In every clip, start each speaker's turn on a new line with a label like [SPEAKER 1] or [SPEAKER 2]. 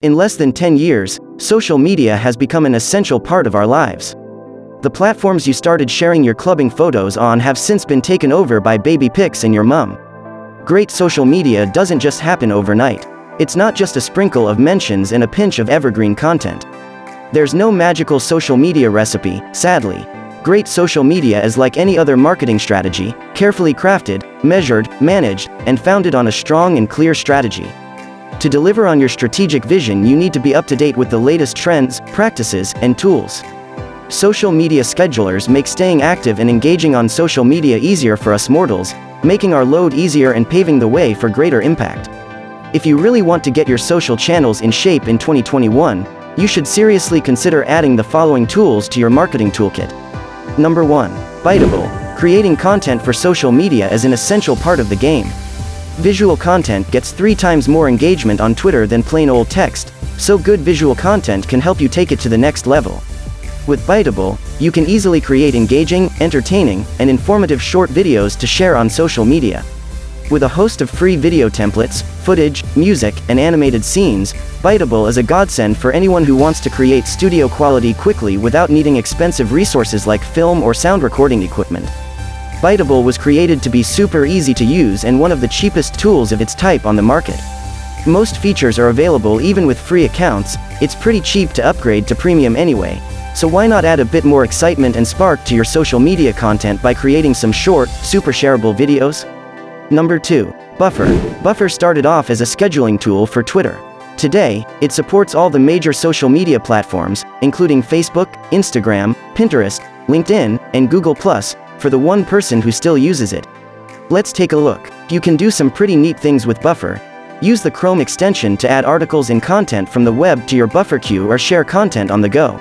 [SPEAKER 1] In less than 10 years, social media has become an essential part of our lives. The platforms you started sharing your clubbing photos on have since been taken over by baby pics and your mum. Great social media doesn't just happen overnight. It's not just a sprinkle of mentions and a pinch of evergreen content. There's no magical social media recipe, sadly. Great social media is like any other marketing strategy, carefully crafted, measured, managed, and founded on a strong and clear strategy. To deliver on your strategic vision, you need to be up to date with the latest trends, practices, and tools. Social media schedulers make staying active and engaging on social media easier for us mortals, making our load easier and paving the way for greater impact. If you really want to get your social channels in shape in 2021, you should seriously consider adding the following tools to your marketing toolkit. Number 1. Biteable. Creating content for social media is an essential part of the game. Visual content gets 3 times more engagement on Twitter than plain old text, so good visual content can help you take it to the next level. With Biteable, you can easily create engaging, entertaining, and informative short videos to share on social media. With a host of free video templates, footage, music, and animated scenes, Biteable is a godsend for anyone who wants to create studio quality quickly without needing expensive resources like film or sound recording equipment. Biteable was created to be super easy to use and one of the cheapest tools of its type on the market. Most features are available even with free accounts. It's pretty cheap to upgrade to premium anyway, so why not add a bit more excitement and spark to your social media content by creating some short, super shareable videos? Number 2. Buffer. Buffer started off as a scheduling tool for Twitter. Today, it supports all the major social media platforms, including Facebook, Instagram, Pinterest, LinkedIn, and Google+, for the one person who still uses it. Let's take a look. You can do some pretty neat things with Buffer. Use the Chrome extension to add articles and content from the web to your Buffer queue or share content on the go.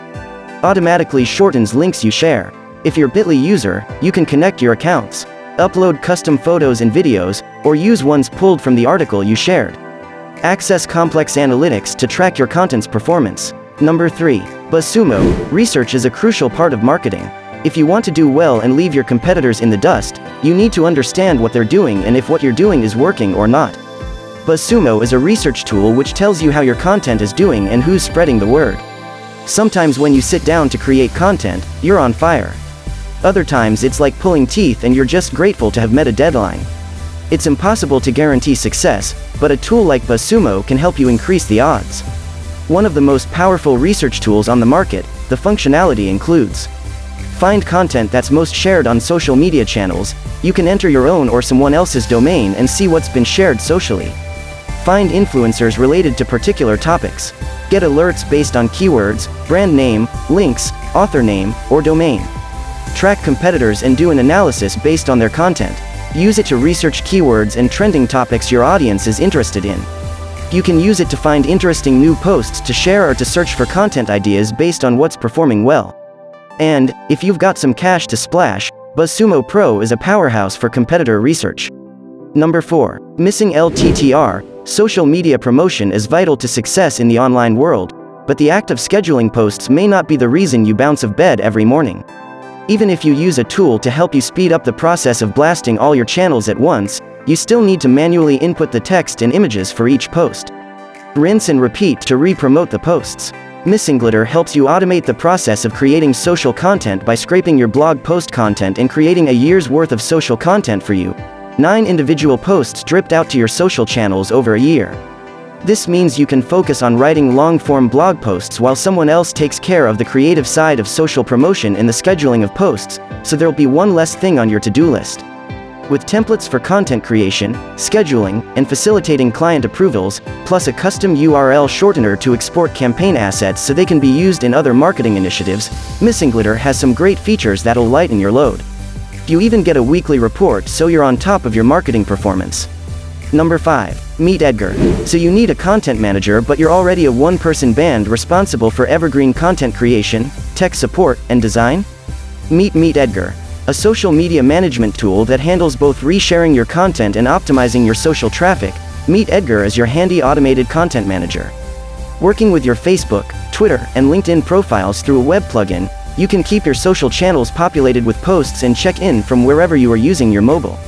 [SPEAKER 1] Automatically shortens links you share. If you're Bitly user, you can connect your accounts, upload custom photos and videos, or use ones pulled from the article you shared. Access complex analytics to track your content's performance. Number 3. Buzzsumo. Research is a crucial part of marketing. If you want to do well and leave your competitors in the dust, you need to understand what they're doing and if what you're doing is working or not. Buzzsumo is a research tool which tells you how your content is doing and who's spreading the word. Sometimes when you sit down to create content, you're on fire. Other times it's like pulling teeth and you're just grateful to have met a deadline. It's impossible to guarantee success, but a tool like Buzzsumo can help you increase the odds. One of the most powerful research tools on the market, the functionality includes: find content that's most shared on social media channels. You can enter your own or someone else's domain and see what's been shared socially. Find influencers related to particular topics. Get alerts based on keywords, brand name, links, author name, or domain. Track competitors and do an analysis based on their content. Use it to research keywords and trending topics your audience is interested in. You can use it to find interesting new posts to share or to search for content ideas based on what's performing well. And, if you've got some cash to splash, Buzzsumo Pro is a powerhouse for competitor research. Number 4. Missinglttr. Social media promotion is vital to success in the online world, but the act of scheduling posts may not be the reason you bounce of bed every morning. Even if you use a tool to help you speed up the process of blasting all your channels at once, you still need to manually input the text and images for each post. Rinse and repeat to re-promote the posts. Missinglettr helps you automate the process of creating social content by scraping your blog post content and creating a year's worth of social content for you. 9 individual posts dripped out to your social channels over a year. This means you can focus on writing long-form blog posts while someone else takes care of the creative side of social promotion and the scheduling of posts, so there'll be one less thing on your to-do list. With templates for content creation, scheduling, and facilitating client approvals, plus a custom URL shortener to export campaign assets so they can be used in other marketing initiatives, Missinglttr has some great features that'll lighten your load. You even get a weekly report so you're on top of your marketing performance. Number 5. Missinglettr. So you need a content manager, but you're already a one-person band responsible for evergreen content creation, tech support, and design? Meet Missinglettr, a social media management tool that handles both resharing your content and optimizing your social traffic. Missinglettr is your handy automated content manager. Working with your Facebook, Twitter, and LinkedIn profiles through a web plugin, you can keep your social channels populated with posts and check in from wherever you are using your mobile.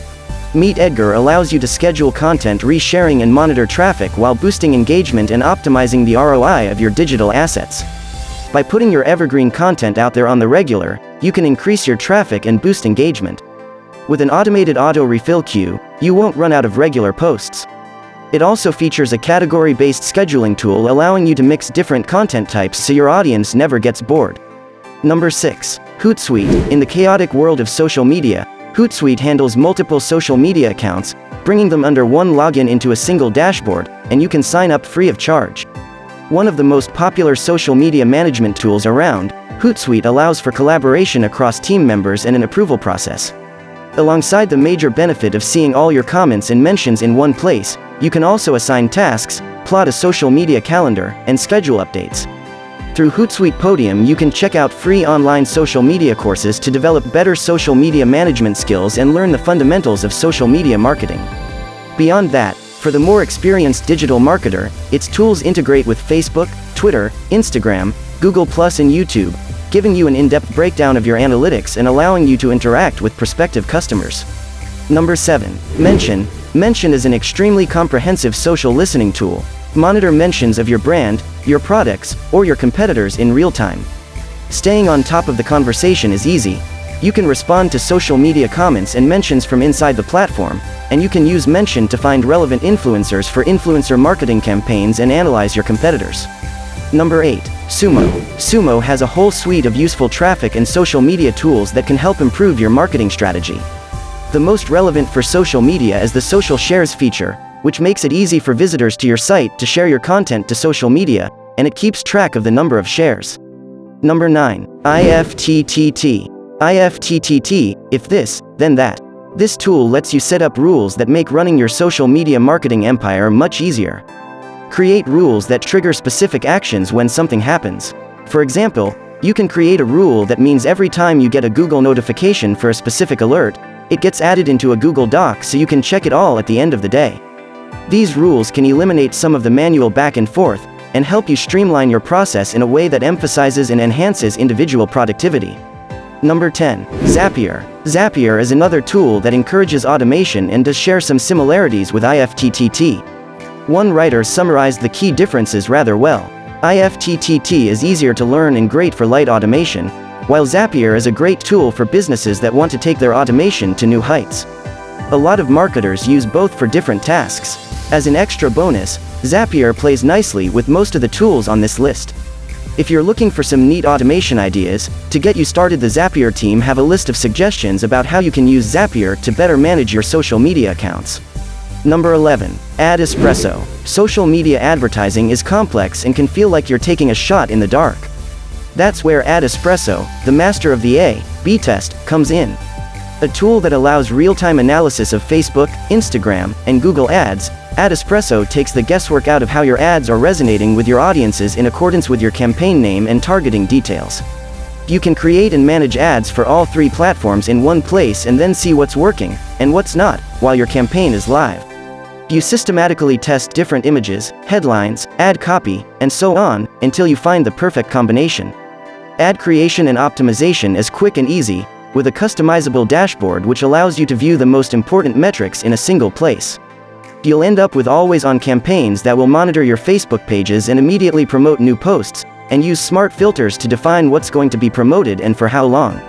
[SPEAKER 1] Missinglettr allows you to schedule content resharing and monitor traffic while boosting engagement and optimizing the ROI of your digital assets. By putting your evergreen content out there on the regular, you can increase your traffic and boost engagement. With an automated auto-refill queue, you won't run out of regular posts. It also features a category-based scheduling tool allowing you to mix different content types so your audience never gets bored. Number 6. Hootsuite. In the chaotic world of social media, Hootsuite handles multiple social media accounts, bringing them under one login into a single dashboard, and you can sign up free of charge. One of the most popular social media management tools around, Hootsuite allows for collaboration across team members and an approval process. Alongside the major benefit of seeing all your comments and mentions in one place, you can also assign tasks, plot a social media calendar, and schedule updates. Through Hootsuite Podium, you can check out free online social media courses to develop better social media management skills and learn the fundamentals of social media marketing. Beyond that, for the more experienced digital marketer, its tools integrate with Facebook, Twitter, Instagram, Google+, and YouTube, giving you an in-depth breakdown of your analytics and allowing you to interact with prospective customers. Number 7. Mention. Mention is an extremely comprehensive social listening tool. Monitor mentions of your brand, your products, or your competitors in real time. Staying on top of the conversation is easy. You can respond to social media comments and mentions from inside the platform, and you can use Mention to find relevant influencers for influencer marketing campaigns and analyze your competitors. Number 8. Sumo. Sumo has a whole suite of useful traffic and social media tools that can help improve your marketing strategy. The most relevant for social media is the Social Shares feature, which makes it easy for visitors to your site to share your content to social media, and it keeps track of the number of shares. Number 9. IFTTT. IFTTT, if this, then that. This tool lets you set up rules that make running your social media marketing empire much easier. Create rules that trigger specific actions when something happens. For example, you can create a rule that means every time you get a Google notification for a specific alert, it gets added into a Google Doc so you can check it all at the end of the day. These rules can eliminate some of the manual back and forth, and help you streamline your process in a way that emphasizes and enhances individual productivity. Number 10. Zapier. Zapier is another tool that encourages automation and does share some similarities with IFTTT. One writer summarized the key differences rather well. IFTTT is easier to learn and great for light automation, while Zapier is a great tool for businesses that want to take their automation to new heights. A lot of marketers use both for different tasks. As an extra bonus, Zapier plays nicely with most of the tools on this list. If you're looking for some neat automation ideas, to get you started, the Zapier team have a list of suggestions about how you can use Zapier to better manage your social media accounts. Number 11. Ad Espresso. Social media advertising is complex and can feel like you're taking a shot in the dark. That's where Ad Espresso, the master of the A/B test, comes in. A tool that allows real-time analysis of Facebook, Instagram, and Google Ads, Ad Espresso takes the guesswork out of how your ads are resonating with your audiences in accordance with your campaign name and targeting details. You can create and manage ads for all three platforms in one place and then see what's working, and what's not, while your campaign is live. You systematically test different images, headlines, ad copy, and so on, until you find the perfect combination. Ad creation and optimization is quick and easy, with a customizable dashboard which allows you to view the most important metrics in a single place. You'll end up with always-on campaigns that will monitor your Facebook pages and immediately promote new posts, and use smart filters to define what's going to be promoted and for how long.